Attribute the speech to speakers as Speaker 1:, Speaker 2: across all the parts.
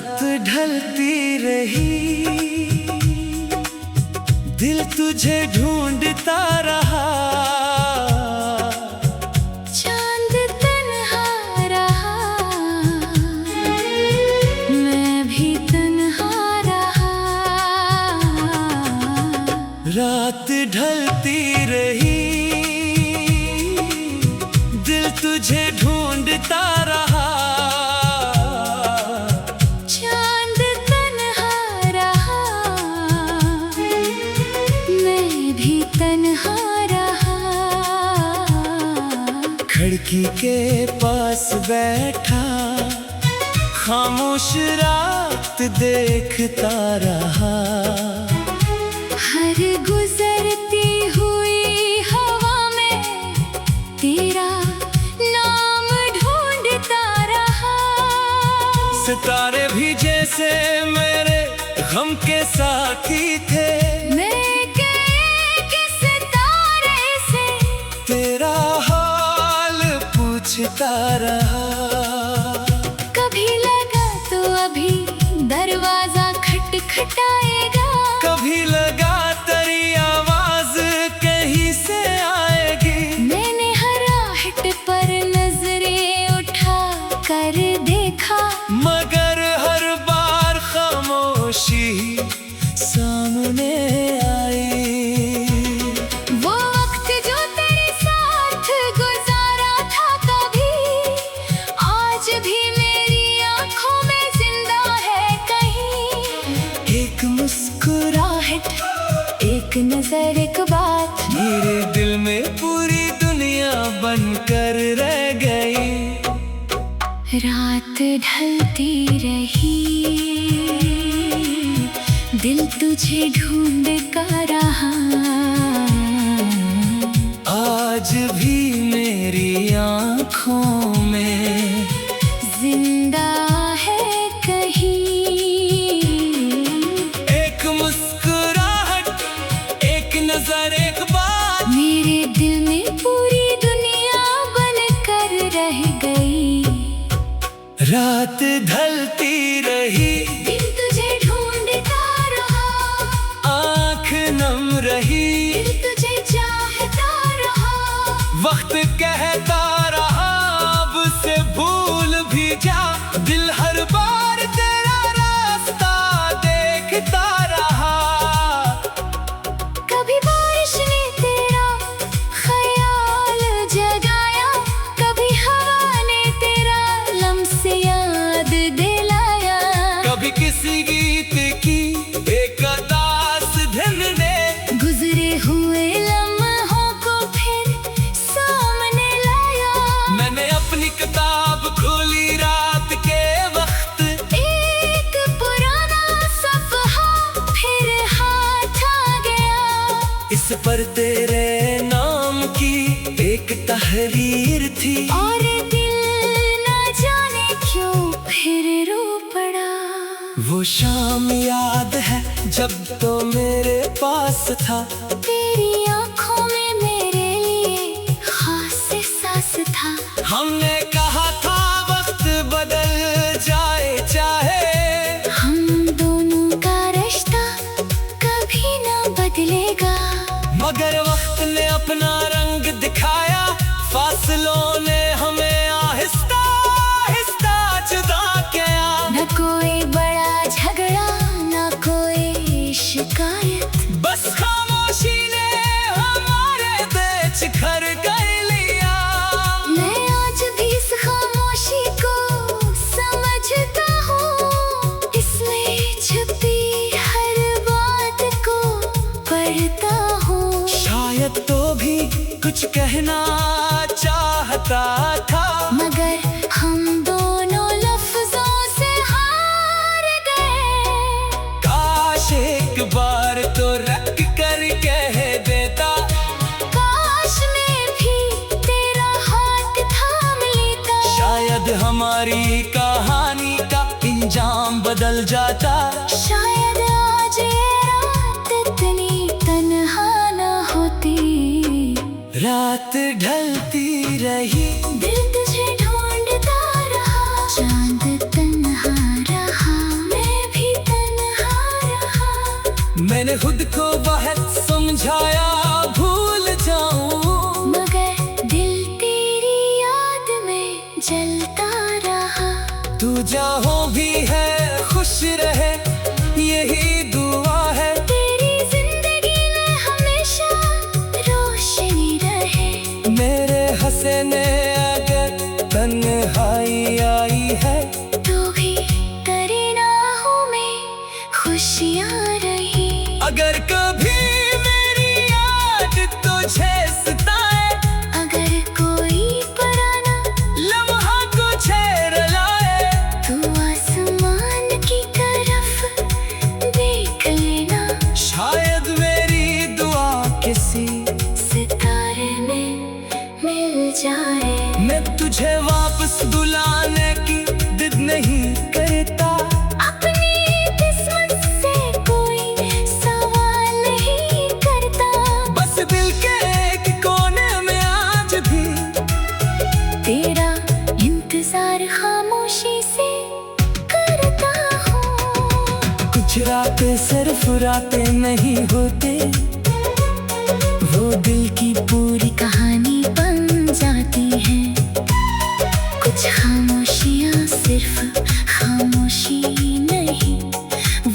Speaker 1: रात ढलती रही, दिल तुझे ढूंढता रहा।
Speaker 2: चांद तन्हा रहा, मैं भी तन्हा रहा।
Speaker 1: रात ढलती रही, दिल तुझे ढूंढता रहा।
Speaker 2: चांद तन्हा रहा, मैं भी तन्हा रहा।
Speaker 1: खिड़की के पास बैठा, खामोश रात देखता रहा।
Speaker 2: हर गुजरती हुई हवा में तेरा नाम ढूंढता रहा।
Speaker 1: सितारे भी जैसे मेरे गम के साथी थे,
Speaker 2: मैं एक सितारे से
Speaker 1: तेरा हाल पूछता रहा।
Speaker 2: कभी लगा तो अभी दरवाजा खटखटाएगा,
Speaker 1: कभी लगा तेरी आवाज कहीं से आएगी।
Speaker 2: मैंने हराहट पर नजरें उठा कर देखा,
Speaker 1: मगर हर बार खामोशी सामने आई।
Speaker 2: वो वक्त जो तेरे साथ गुजारा था कभी, आज भी मेरी आंखों में जिंदा है कहीं।
Speaker 1: एक मुस्कुराहट,
Speaker 2: एक नजर, एक बात,
Speaker 1: मेरे दिल में पूरी दुनिया बनकर रह गई।
Speaker 2: रात ढलती रही, दिल तुझे ढूंढ कर रहा।
Speaker 1: आज भी मेरी आँखों में
Speaker 2: जिंदा है कहीं।
Speaker 1: एक मुस्कुराहट, एक नजर, एक बात,
Speaker 2: मेरे दिल में पूरी दुनिया बनकर रह गई।
Speaker 1: रात ढलती रही,
Speaker 2: दिल तुझे ढूंढता रहा।
Speaker 1: आँख नम रही,
Speaker 2: दिल तुझे चाहता रहा।
Speaker 1: वक्त कहता रहा अब से भूल भी जा। दिल हर बार तेरा रास्ता देखता रहा।
Speaker 2: कभी बारिश ने तेरा ख्याल जगाया, कभी हवा ने तेरा लम्से याद दिलाया।
Speaker 1: कभी किसी गीत की एक अदास धुन ने
Speaker 2: गुजरे हुए लम्हों को फिर सामने लाया।
Speaker 1: मैंने अपनी किताब खोली रात के वक्त,
Speaker 2: एक पुराना सफ़हा फिर हाथ आ गया।
Speaker 1: इस पर तेरे नाम की एक तहरीर थी।
Speaker 2: और दिल न जाने क्यों फिर रो पड़ा।
Speaker 1: वो शाम याद है जब तो मेरे पास था,
Speaker 2: तेरी आंखों में मेरे लिए खास एहसास था।
Speaker 1: हमने कहा था वक्त बदल जाए चाहे,
Speaker 2: हम दोनों का रिश्ता कभी ना बदलेगा।
Speaker 1: मगर वक्त ने अपना रंग दिखाया। फासलों ने हमें आहिस्ता आहिस्ता जुदा किया।
Speaker 2: न कोई बड़ा झगड़ा, न कोई शिकायत,
Speaker 1: बस खामोशी ने हमारे बीच घर कर लिया।
Speaker 2: मैं आज भी इस खामोशी को समझता हूँ। इसमें छुपी हर बात को पढ़ता हूँ।
Speaker 1: शायद तो भी कुछ कहना चाहता था,
Speaker 2: मगर हम दोनों लफ्जों से हार गए।
Speaker 1: काश एक बार तो रख कर कह देता।
Speaker 2: काश मैं भी तेरा हाथ थाम लेता।
Speaker 1: शायद हमारी कहानी का इंजाम बदल जाता।
Speaker 2: शायद आज ये रात इतनी तन्हा न होती।
Speaker 1: रात ढलती रही,
Speaker 2: दिल तुझे ढूंढता रहा। चांद तन्हा रहा।
Speaker 1: खुद को बहुत समझाया भूल जाऊं,
Speaker 2: मगर दिल तेरी याद में जलता रहा।
Speaker 1: तू जहाँ भी है खुश रहे यही दुआ है।
Speaker 2: तेरी जिंदगी में हमेशा रोशनी रहे।
Speaker 1: मेरे हंसने अगर तन्हाई आई है,
Speaker 2: तो भी तेरी राहों में खुशियाँ रही।
Speaker 1: अगर कभी मेरी याद तुझे सताए,
Speaker 2: अगर कोई पुराना
Speaker 1: लम्हा तुझे रुलाए,
Speaker 2: तू आसमान की तरफ देख लेना।
Speaker 1: शायद मेरी दुआ किसी
Speaker 2: सितारे में मिल जाए।
Speaker 1: मैं तुझे वापस बुलाने की जिद नहीं करता।
Speaker 2: अपनी किस्मत से कोई सवाल नहीं करता।
Speaker 1: बस दिल के एक कोने में आज भी
Speaker 2: तेरा इंतजार खामोशी से करता हूँ।
Speaker 1: कुछ रातें सिर्फ रातें नहीं होते, वो दिल की
Speaker 2: पूरी कहानी बन जाती है। कुछ खामोशियाँ सिर्फ खामोशी नहीं,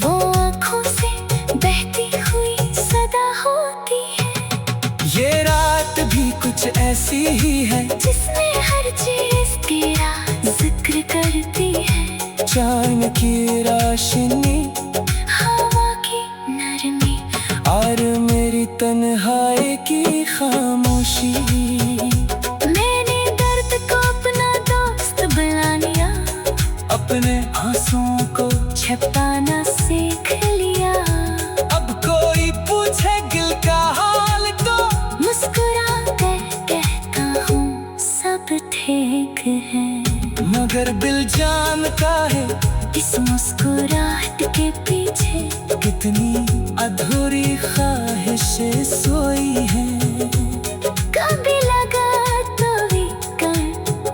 Speaker 2: वो आँखों से बहती हुई सदा होती है।
Speaker 1: ये रात भी कुछ ऐसी ही है,
Speaker 2: जिसमें हर चीज तेरा जिक्र करती है।
Speaker 1: चांद की रोशनी,
Speaker 2: हवा की नरमी,
Speaker 1: और मेरी तन्हाई की खामोशी।
Speaker 2: मैंने दर्द को अपना दोस्त बना लिया।
Speaker 1: अपने आंसुओं को
Speaker 2: छुपाना सीख लिया।
Speaker 1: अब कोई पूछे दिल का हाल तो
Speaker 2: मुस्कुरा कर कहता हूँ सब ठीक है।
Speaker 1: मगर दिल जानता है
Speaker 2: इस मुस्कुराहट के पीछे
Speaker 1: कितनी अधूरी ख्वाहिशें सोई हैं।
Speaker 2: कभी लगा तो भी कण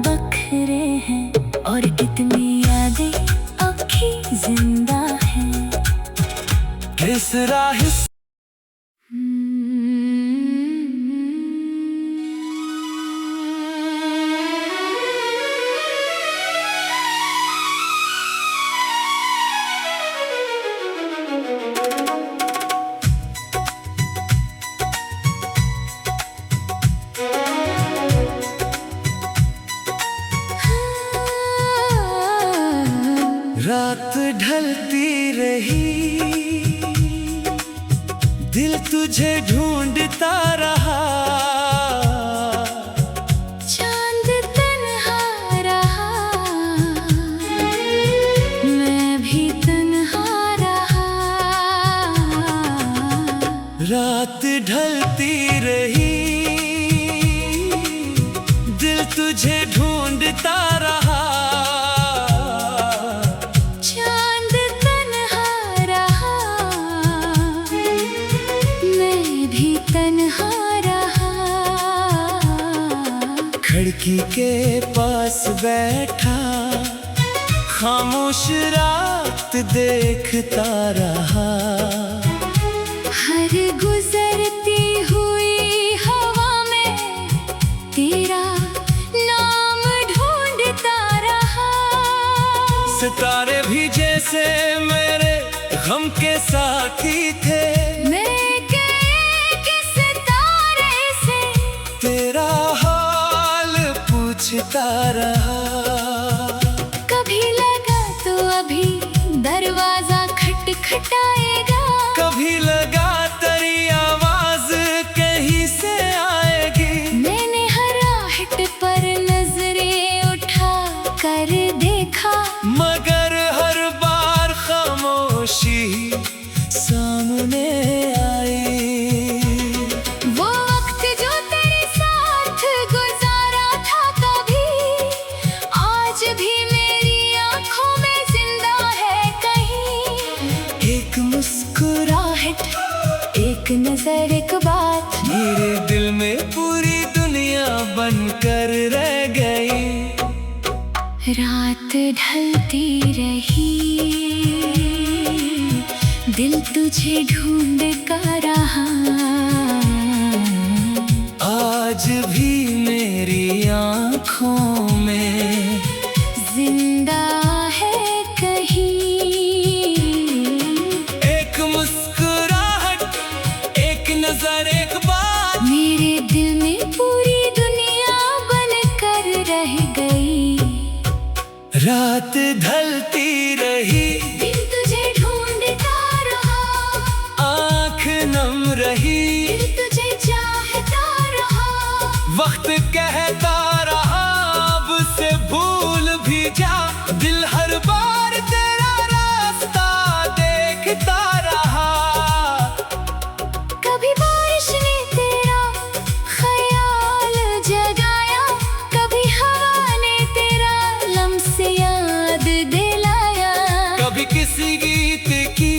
Speaker 2: बखरे हैं, और कितनी यादें अब भी जिंदा हैं।
Speaker 1: इस राह रात ढलती रही, दिल तुझे ढूंढता रहा।
Speaker 2: चांद तन्हा रहा, मैं भी तन्हा रहा।
Speaker 1: रात ढलती रही, दिल तुझे ढूंढता रहा।
Speaker 2: चांद तन्हा रहा, मैं भी तन्हा रहा।
Speaker 1: खिड़की के पास बैठा खामोश रात देखता रहा।
Speaker 2: हर गुजरती हुई हवा में तेरा नाम ढूंढता रहा।
Speaker 1: सितारे भी जैसे मेरे गम के साथी थे,
Speaker 2: मैं एक सितारे से
Speaker 1: तेरा हाल पूछता रहा।
Speaker 2: कभी लगा तो अभी दरवाजा खटखटाएगा।
Speaker 1: कभी लगा तेरी आवाज कहीं से आएगी।
Speaker 2: मैंने हर आहट पर नजरें उठा कर देखा,
Speaker 1: मगर हर बार खामोशी सामने आई।
Speaker 2: वो वक्त जो तेरे साथ गुजारा था कभी, आज भी मेरी आंखों में जिंदा है कहीं।
Speaker 1: एक मुस्कुराहट,
Speaker 2: एक नजर, एक बात,
Speaker 1: मेरे दिल में पूरी दुनिया बनकर रह गई।
Speaker 2: रात ढलती रही, दिल तुझे ढूंढता रहा,
Speaker 1: आज भी मेरी आँखों में
Speaker 2: जिंदा है कहीं
Speaker 1: एक मुस्कुराहट, एक नजर, एक बात।
Speaker 2: मेरे दिल में पूरी दुनिया बनकर रह गई।
Speaker 1: रात ढलती रही,
Speaker 2: दिल तुझे ढूंढता रहा,
Speaker 1: आँख नम रही,
Speaker 2: दिल तुझे चाहता रहा।
Speaker 1: वक्त कहता रहा अब से भूल भी जा, दिल हर बार तेरा रास्ता देखता रहा।
Speaker 2: कभी बारिश ने तेरा ख्याल जगाया, कभी हवा ने तेरा लम्से याद दिलाया।
Speaker 1: कभी किसी गीत की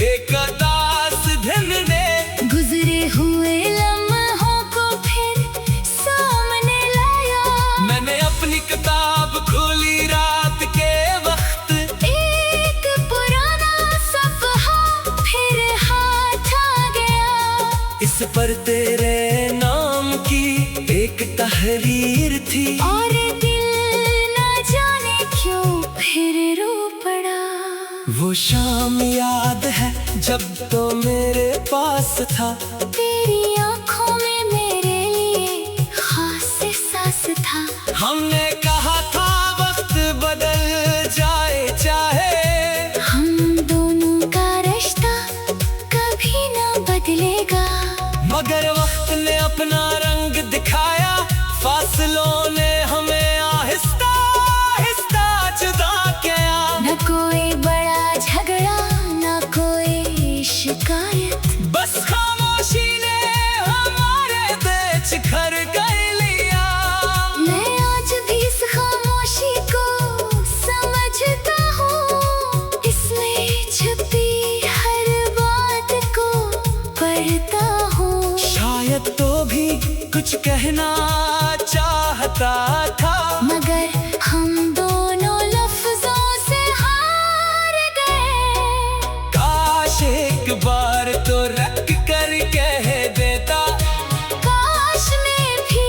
Speaker 1: एक अदास धुन ने
Speaker 2: गुजरे हुए लम्हों को फिर सामने लाया।
Speaker 1: मैंने अपनी किताब खोली रात के वक्त,
Speaker 2: एक पुराना सफ़हा फिर हाथ आ गया।
Speaker 1: इस पर तेरे नाम की एक तहरीर थी,
Speaker 2: और दिल ना जाने क्यों फिर रो पड़ा।
Speaker 1: वो शाम याद है जब तो मेरे पास था,
Speaker 2: तेरी आंखों में मेरे लिए खास एहसास था।
Speaker 1: हमने कहा था वक्त बदल जाए चाहे,
Speaker 2: हम दोनों का रिश्ता कभी ना बदलेगा।
Speaker 1: मगर वक्त ने अपना रंग दिखाया, फासलों ने हमें आहिस्ता आहिस्ता जुदा किया।
Speaker 2: न कोई बड़ा झगड़ा, न कोई शिकायत,
Speaker 1: बस खामोशी ने हमारे बीच घर कर लिया।
Speaker 2: मैं आज भी इस खामोशी को समझता हूँ, इसमें छुपी हर बात को पढ़ता हूँ।
Speaker 1: शायद तो भी कुछ कहना चाहता था,
Speaker 2: मगर हम दोनों लफ्जों से हार गए।
Speaker 1: काश एक बार तो रख कर कह देता,
Speaker 2: काश मैं भी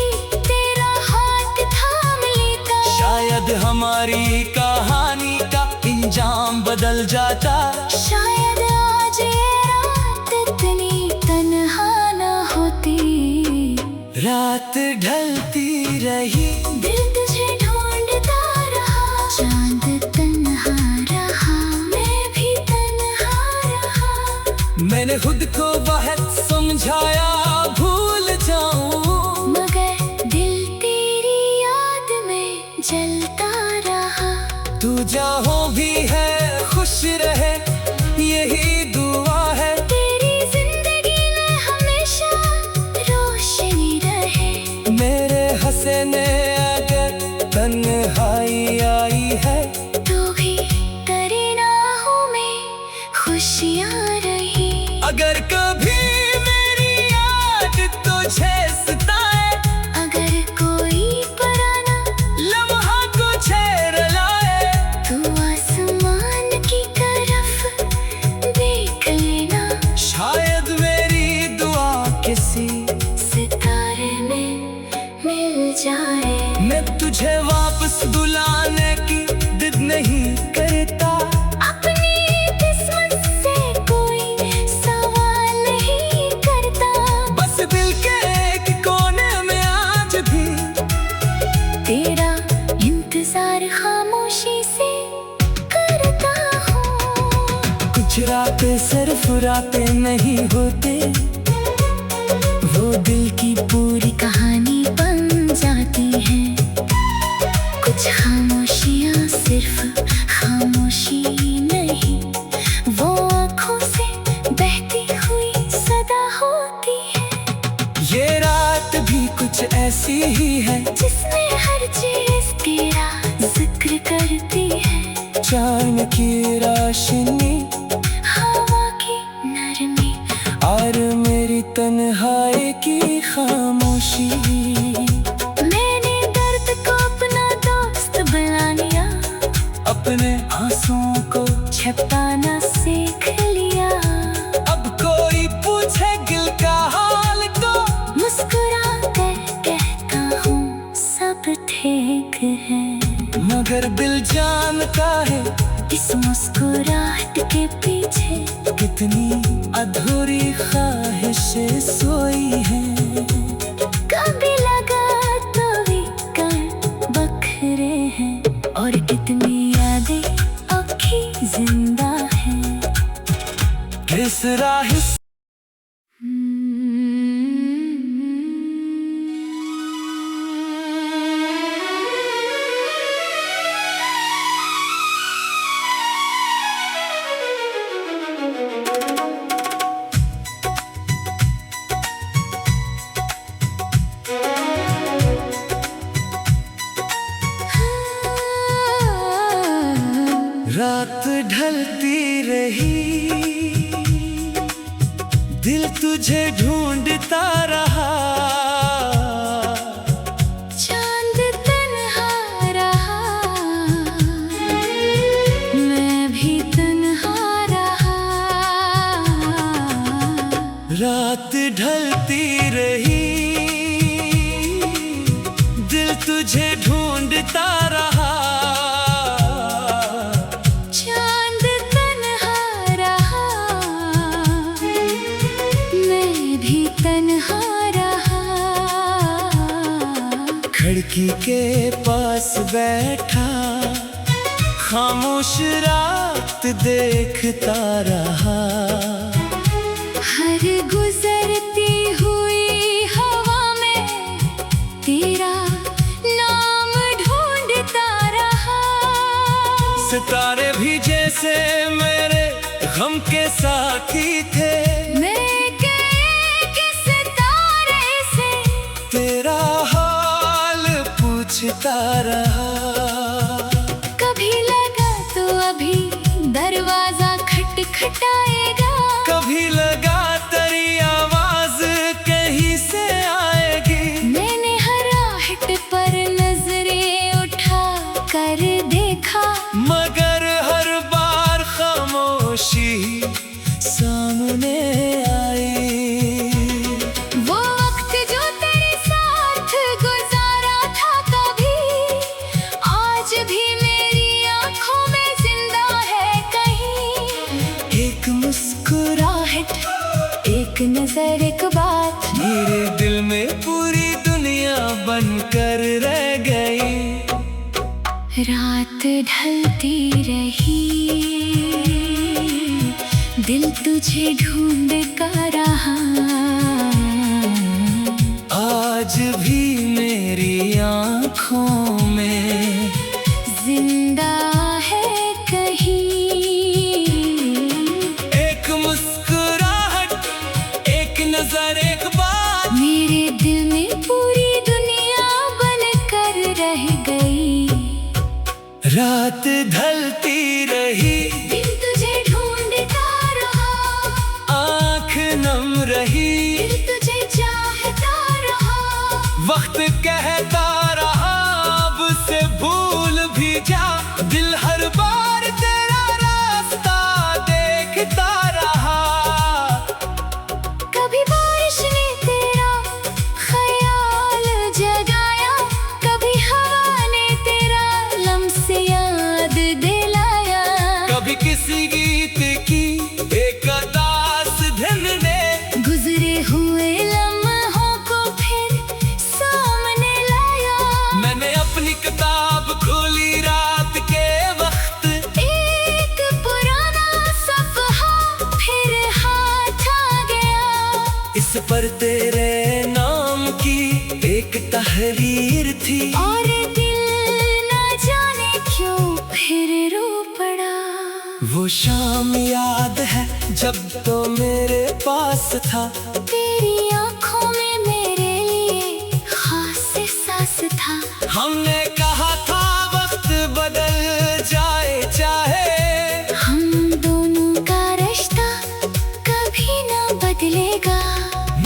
Speaker 2: तेरा हाथ थाम लेता।
Speaker 1: शायद हमारी कहानी का इंजाम बदल जाता।
Speaker 2: शायद आज ये रात इतनी तन्हा न होती।
Speaker 1: रात ढलती रही,
Speaker 2: दिल तुझे ढूंढता रहा, चांद तन्हा रहा, मैं भी तन्हा रहा।
Speaker 1: मैंने खुद को बहुत समझाया भूल जाऊं,
Speaker 2: मगर दिल तेरी याद में जलता रहा।
Speaker 1: तू जहाँ भी है खुश रहे, यही दुआ है।
Speaker 2: तेरी जिंदगी में हमेशा रोशनी रहे।
Speaker 1: मेरे हंसने अगर तन्हाई आई है,
Speaker 2: तो भी तेरी राहों में खुशियाँ रही।
Speaker 1: अगर कभी मेरी याद तुझे सताए,
Speaker 2: अगर कोई पुराना
Speaker 1: लम्हा तुझे रुलाए,
Speaker 2: तू आसमान की तरफ देख लेना।
Speaker 1: शायद मेरी दुआ किसी
Speaker 2: सितारे में मिल जाए।
Speaker 1: मैं तुझे वापस बुलाने की जिद नहीं करता,
Speaker 2: अपनी किस्मत से कोई सवाल नहीं करता।
Speaker 1: बस दिल के एक कोने में आज भी
Speaker 2: तेरा इंतजार खामोशी से करता हूँ।
Speaker 1: कुछ रातें सिर्फ रातें नहीं होते, वो दिल की पूरी
Speaker 2: कहानी बन जाती है। कुछ खामोशियाँ सिर्फ खामोशी नहीं, वो आँखों से बहती हुई सदा होती है।
Speaker 1: ये रात भी कुछ ऐसी ही है,
Speaker 2: जिसमें हर चीज तेरा जिक्र करती है।
Speaker 1: चांद की रोशनी
Speaker 2: हवा की नरमी
Speaker 1: और मेरी तन्हाई की खामोशी।
Speaker 2: मैंने दर्द को अपना दोस्त बना लिया,
Speaker 1: अपने आंसुओं को
Speaker 2: छुपाना सीख लिया।
Speaker 1: चुका है।
Speaker 2: इस मुस्कुराहट के पीछे
Speaker 1: कितनी अधूरी ख्वाहिशें सोई हैं।
Speaker 2: कभी लगा तो भी कण बखरे हैं, और कितनी यादें अब भी जिंदा हैं।
Speaker 1: किस राह रात ढलती रही, दिल तुझे ढूंढता रहा।
Speaker 2: चांद तन्हा रहा, मैं भी तन्हा रहा।
Speaker 1: रात ढलती रही, दिल तुझे ढूंढता रहा। खिड़की के पास बैठा खामोश रात देखता रहा।
Speaker 2: हर गुजरती हुई हवा में तेरा नाम ढूंढता रहा।
Speaker 1: सितारे भी जैसे मेरे गम के साथी थे।
Speaker 2: मैं एक सितारे से
Speaker 1: तेरा पूछता रहा।
Speaker 2: कभी लगा तो अभी दरवाजा खटखटाएगा।
Speaker 1: कभी लगा तेरी आवाज कहीं से आएगी।
Speaker 2: मैंने हर आहट पर नजरें उठा कर देखा,
Speaker 1: मगर हर बार खामोशी सामने आई।
Speaker 2: एक नजर एक बात
Speaker 1: मेरे दिल में पूरी दुनिया बनकर रह गई।
Speaker 2: रात ढलती रही, दिल तुझे ढूंढ कर रहा।
Speaker 1: आज भी मेरी आँखों में
Speaker 2: जिंदा है कहीं
Speaker 1: नजर एक बात।
Speaker 2: मेरे दिल में पूरी दुनिया बनकर रह गई।
Speaker 1: रात ढलती रही,
Speaker 2: दिल तुझे ढूंढता रहा।
Speaker 1: आँख नम रही,
Speaker 2: दिल तुझे चाहता रहा।
Speaker 1: वक्त कहता रहा अब से भूल भी जा। दिल हर बार तेरा रास्ता देखता रहा।
Speaker 2: कभी बारिश ने तेरा ख्याल जगाया, कभी हवा ने तेरा लम्से याद दिलाया।
Speaker 1: कभी किसी गीत की एक अदास धुन ने
Speaker 2: गुजरे हुए लम्हों को फिर सामने लाया।
Speaker 1: मैंने अपनी किताब खोली रात के वक्त,
Speaker 2: एक पुराना सफ़हा फिर हाथ आ गया।
Speaker 1: इस पर तेरे नाम की एक तहरीर थी।
Speaker 2: और दिल न जाने क्यों फिर रो पड़ा।
Speaker 1: वो शाम याद है जब तो मेरे पास था।
Speaker 2: तेरी आंखों में मेरे लिए खास एहसास था।
Speaker 1: हमने कहा था वक्त बदल जाए चाहे,
Speaker 2: हम दोनों का रिश्ता कभी ना बदलेगा।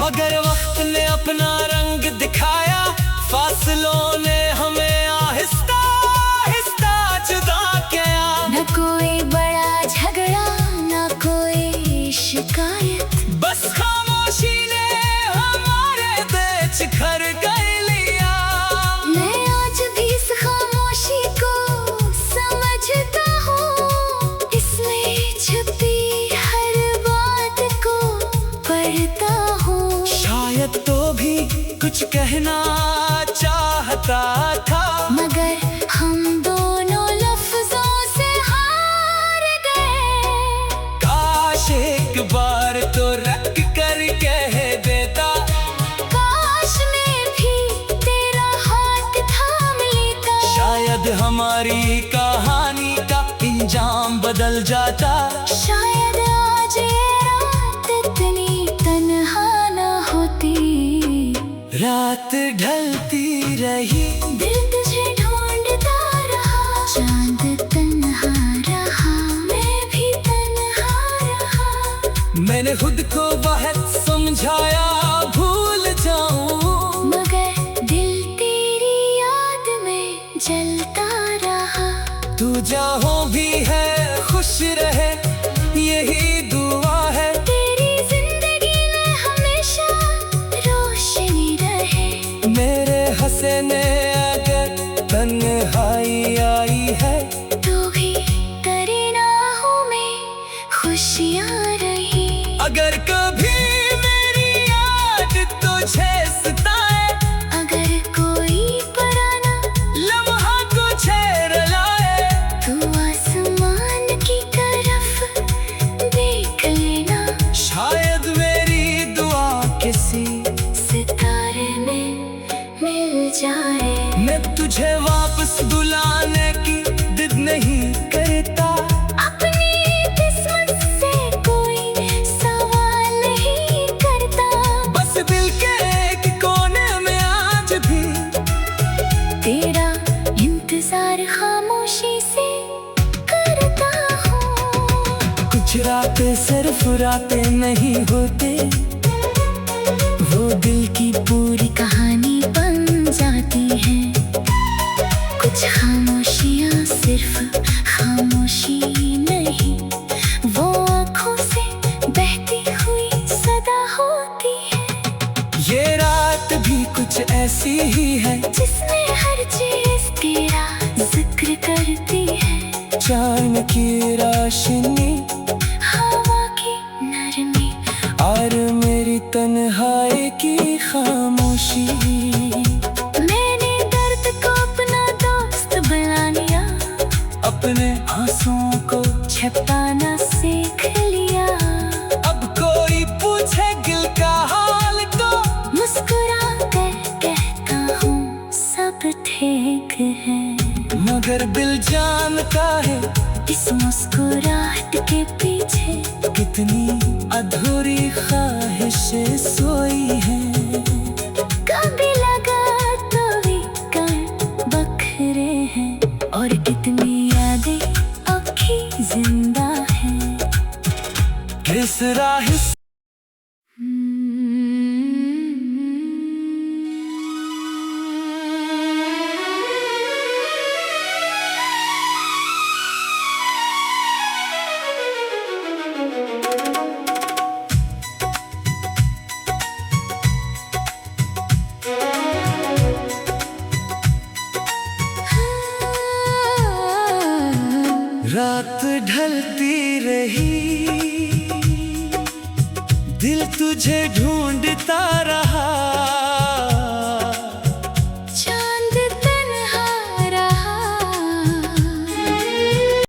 Speaker 1: मगर वक्त ने अपना रंग दिखाया। फासलों ने हमें आहिस्ता आहिस्ता जुदा किया।
Speaker 2: न कोई बड़ा झगड़ा, न कोई शिकायत,
Speaker 1: बस खामोशी ने हमारे बीच घर कर लिया।
Speaker 2: मैं आज भी इस खामोशी को समझता
Speaker 1: शायद तो भी कुछ कहना चाहता था,
Speaker 2: मगर हम दोनों लफ्जों से हार गए।
Speaker 1: काश एक बार तो रख कर कह देता,
Speaker 2: काश मैं भी तेरा हाथ थाम लेता।
Speaker 1: शायद हमारी कहानी का इंजाम बदल जाता।
Speaker 2: शायद आज ये रात इतनी तन्हा न होती।
Speaker 1: रात ढलती रही,
Speaker 2: दिल तुझे ढूंढता रहा। चांद तन्हा रहा, मैं भी तन्हा रहा।
Speaker 1: मैंने खुद को बहुत समझाया भूल जाऊं,
Speaker 2: मगर दिल तेरी याद में जलता रहा।
Speaker 1: तू जहाँ भी है खुश रहे, यही दुआ है।
Speaker 2: तेरी जिंदगी में हमेशा रोशनी रहे।
Speaker 1: मेरे हंसने अगर तन्हाई आई है,
Speaker 2: तो भी तेरी राहों में खुशियाँ रही।
Speaker 1: अगर कभी मेरी याद तुझे सताए,
Speaker 2: अगर कोई पुराना
Speaker 1: लम्हा तुझे रुलाए,
Speaker 2: तू आसमान की तरफ देख लेना।
Speaker 1: शायद मेरी दुआ किसी
Speaker 2: सितारे में मिल जाए।
Speaker 1: मैं तुझे वापस बुलाने की जिद नहीं करता,
Speaker 2: अपनी किस्मत से कोई सवाल नहीं करता।
Speaker 1: बस दिल के एक कोने में आज भी
Speaker 2: तेरा इंतजार खामोशी से करता हूँ।
Speaker 1: कुछ रातें सिर्फ रातें नहीं होते, वो दिल की
Speaker 2: पूरी कहानी बन जाती है। कुछ खामोशियाँ सिर्फ खामोशी नहीं, वो आँखों से बहती हुई सदा होती है।
Speaker 1: ये रात भी कुछ ऐसी ही है,
Speaker 2: जिसमें हर चीज तेरा जिक्र करती है।
Speaker 1: चांद की रोशनी
Speaker 2: हवा की नरमी
Speaker 1: और मेरी तन्हाई की खामोशी।
Speaker 2: मैंने दर्द को अपना दोस्त बना लिया।
Speaker 1: अपने आंसुओं को
Speaker 2: छुपाना सीख लिया।
Speaker 1: अब कोई पूछे दिल का हाल तो
Speaker 2: मुस्कुरा कर कहता हूँ सब ठीक है।
Speaker 1: मगर दिल जानता है
Speaker 2: इस मुस्कुराहट के पीछे
Speaker 1: कितनी अधूरी ख्वाहिशें सोई हैं।
Speaker 2: कभी लगा तो भी कर बखरे हैं, और कितनी यादें अभी जिंदा हैं।
Speaker 1: किस राह रात ढलती रही, दिल तुझे ढूंढता रहा।